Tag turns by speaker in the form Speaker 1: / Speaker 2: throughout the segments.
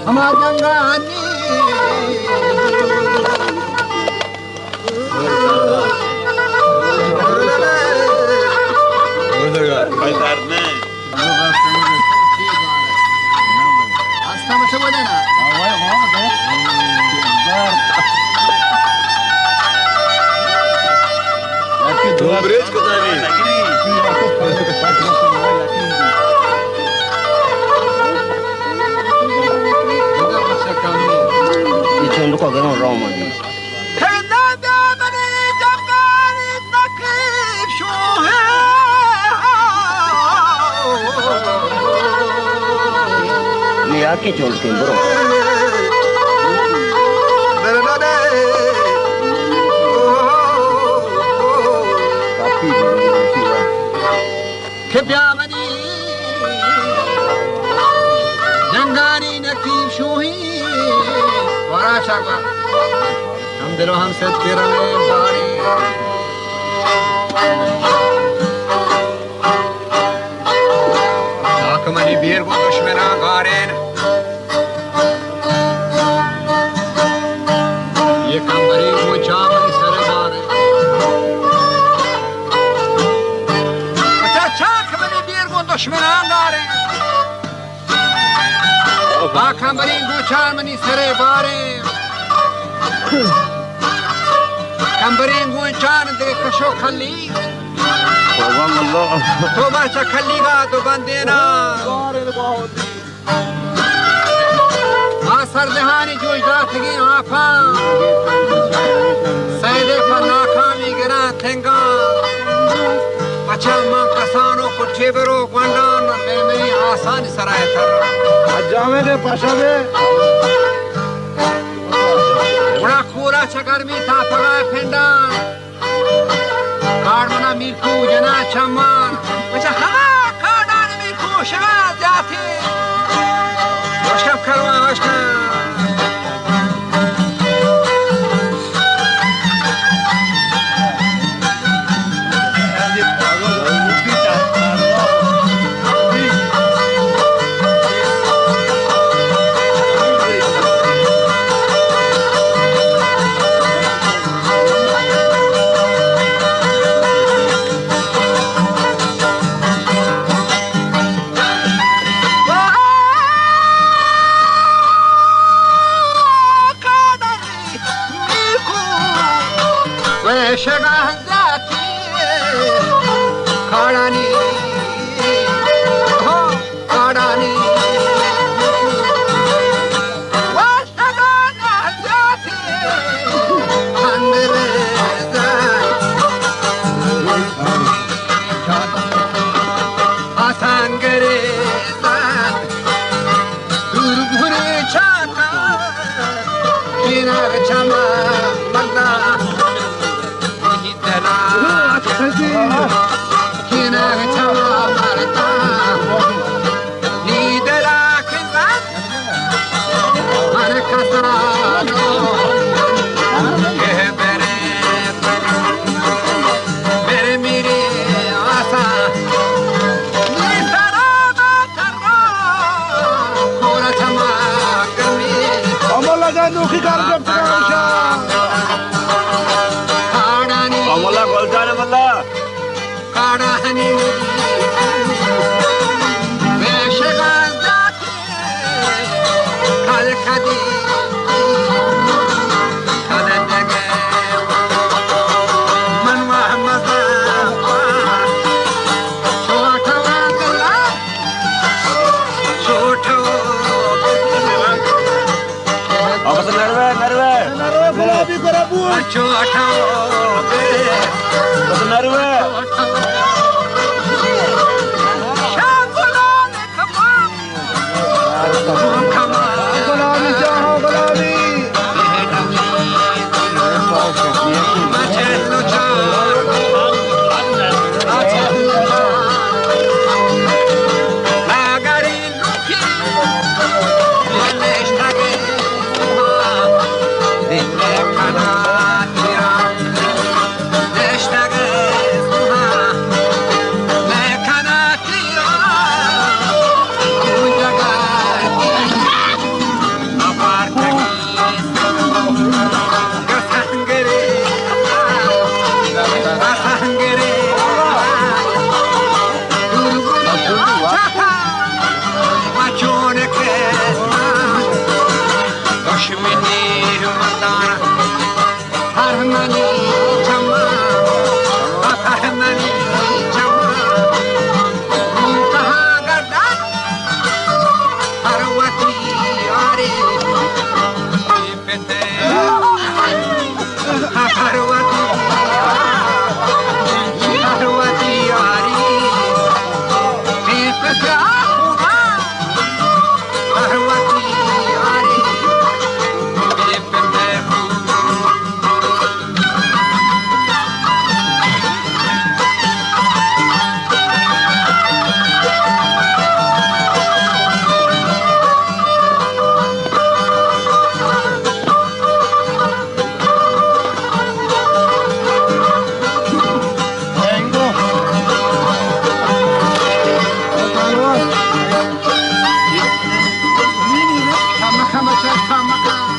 Speaker 1: Amadangani
Speaker 2: che c'ho il tempo
Speaker 1: che piamani jangani nakib shuhi wara shagwa hum dilo hum se tera mein bari akmani bir go dushmana garen ye kambari go chaman sarbar acha akmani bir go dushmana garen akmani go chaman sarbar kambari go chan de kasho khali توبہ چکھلی گا تو بندینا آسر دہانی جو اجرات گی آفا سیدے پر ناکامی گران تھنگا پچھل ماں کسانوں کو ٹھیبرو گوندان میں آسانی سرائے تھر
Speaker 3: جامے دے پاشا دے
Speaker 1: بڑا کورا چکرمی تھا پگائے پھنڈان کارمنا میرکو جنا چمان بچہ ہما کارڈان میرکو شغال جاتی وشکب کروان وشکب
Speaker 3: Tamaka macha tamaka.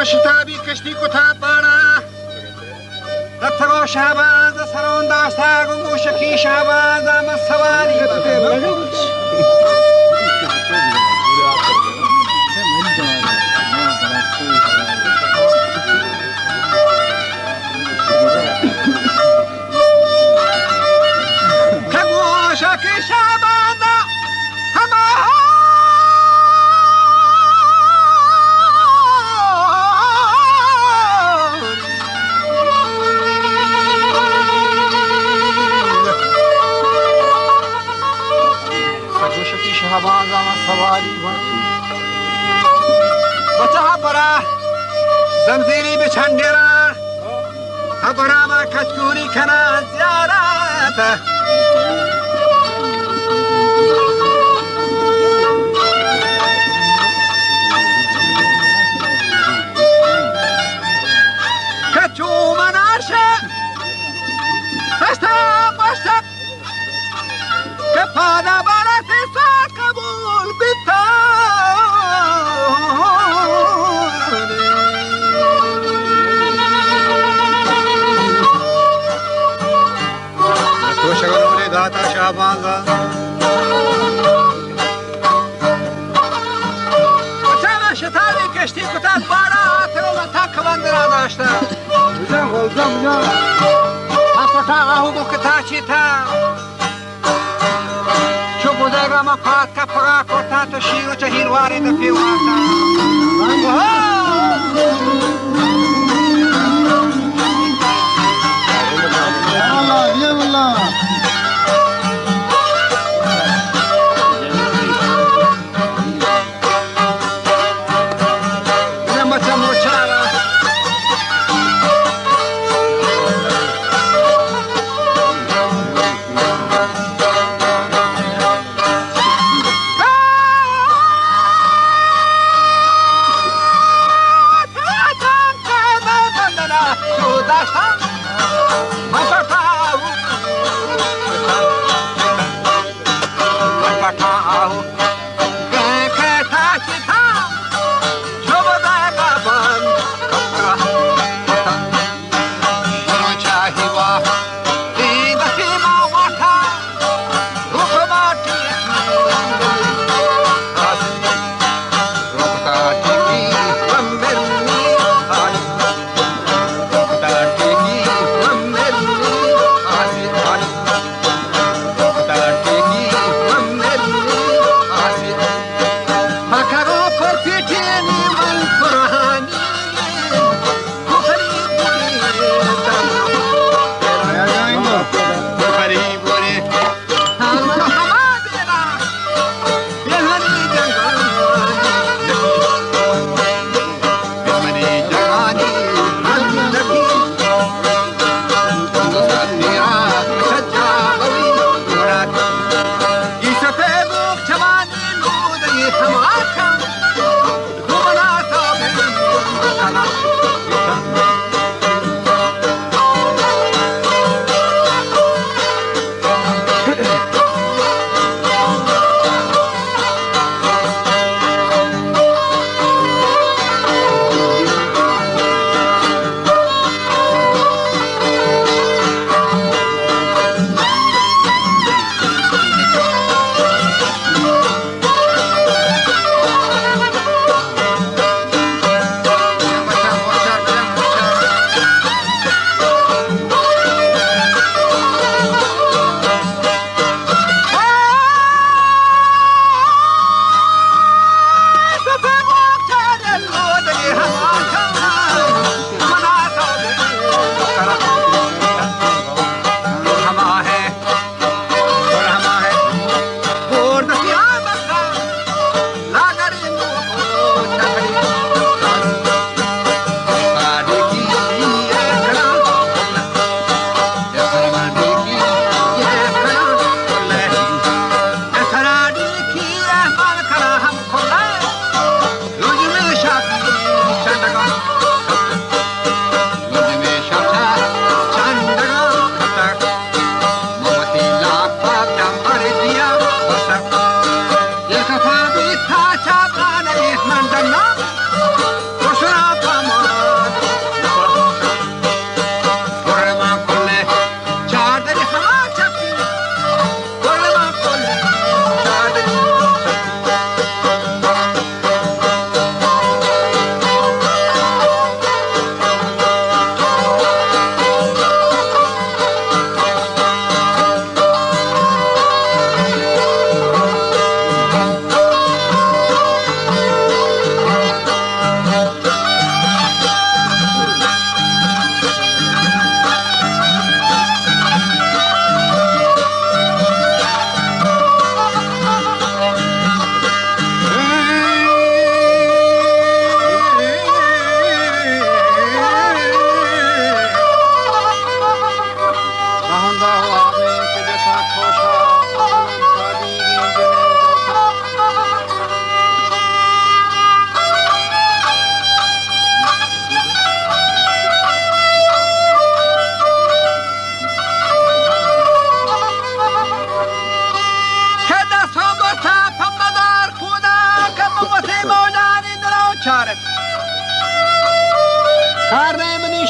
Speaker 3: شتابی کشتی کتاب بانا رتبا شهباز سرون داشتا گوشکی شهباز آمد سواری گوشکی شهباز شهباز آمد سواری بچه ها برا زمزیری به چندیرا ها برا ما کچکوری کنا زیارت کچو مناشه بستا بستا که پادا برات سا قبول بیتا تو شگرونی داتا شهبازا بچه شتابی کشتی کتاب بارا ترون تا کواندرا داشتا بزن غلطم بزن
Speaker 1: تا آهو بکتا چیتا چو بودگا ما پات کا پگا کوتا تو شیرو چهیر واری دفی واتا
Speaker 3: Allah diye Allah.
Speaker 1: Ne maça moçara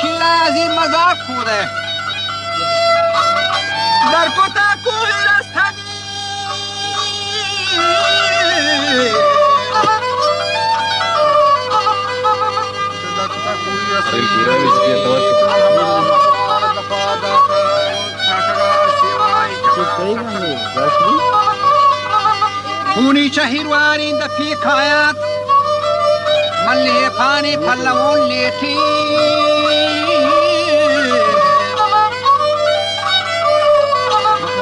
Speaker 1: شیرازی مذاق خوده
Speaker 3: در کتا کوی رستگی
Speaker 1: خونی چهیروانی دفی کایات ملی پانی پلوون لیٹی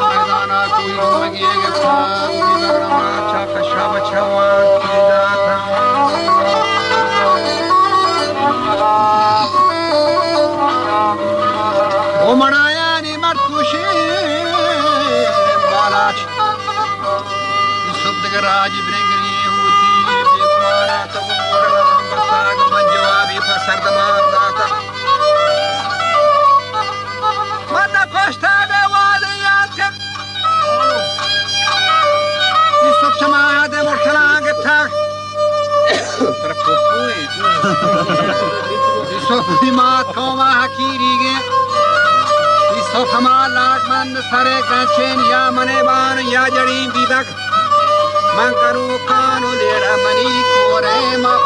Speaker 1: میدانا کوئی مگی گفتان بگرما چاک شب چوان کی جاتا او منایانی مرتوشی بالاچ راج برنگری ہوتی بیگمارا تو گمورا بساگ من جوابی پسردمان داتا مانا کوشتا بے والیات کر یہ سب شمایا دے مرسلان گتا طرف پوئی یہ سب دیمات کوما حکیری گے یہ سب ہما لاٹ مند سرے گنچین یا منیبان یا جڑیم بیدک من کرو کانو لیڑا منی کورے ما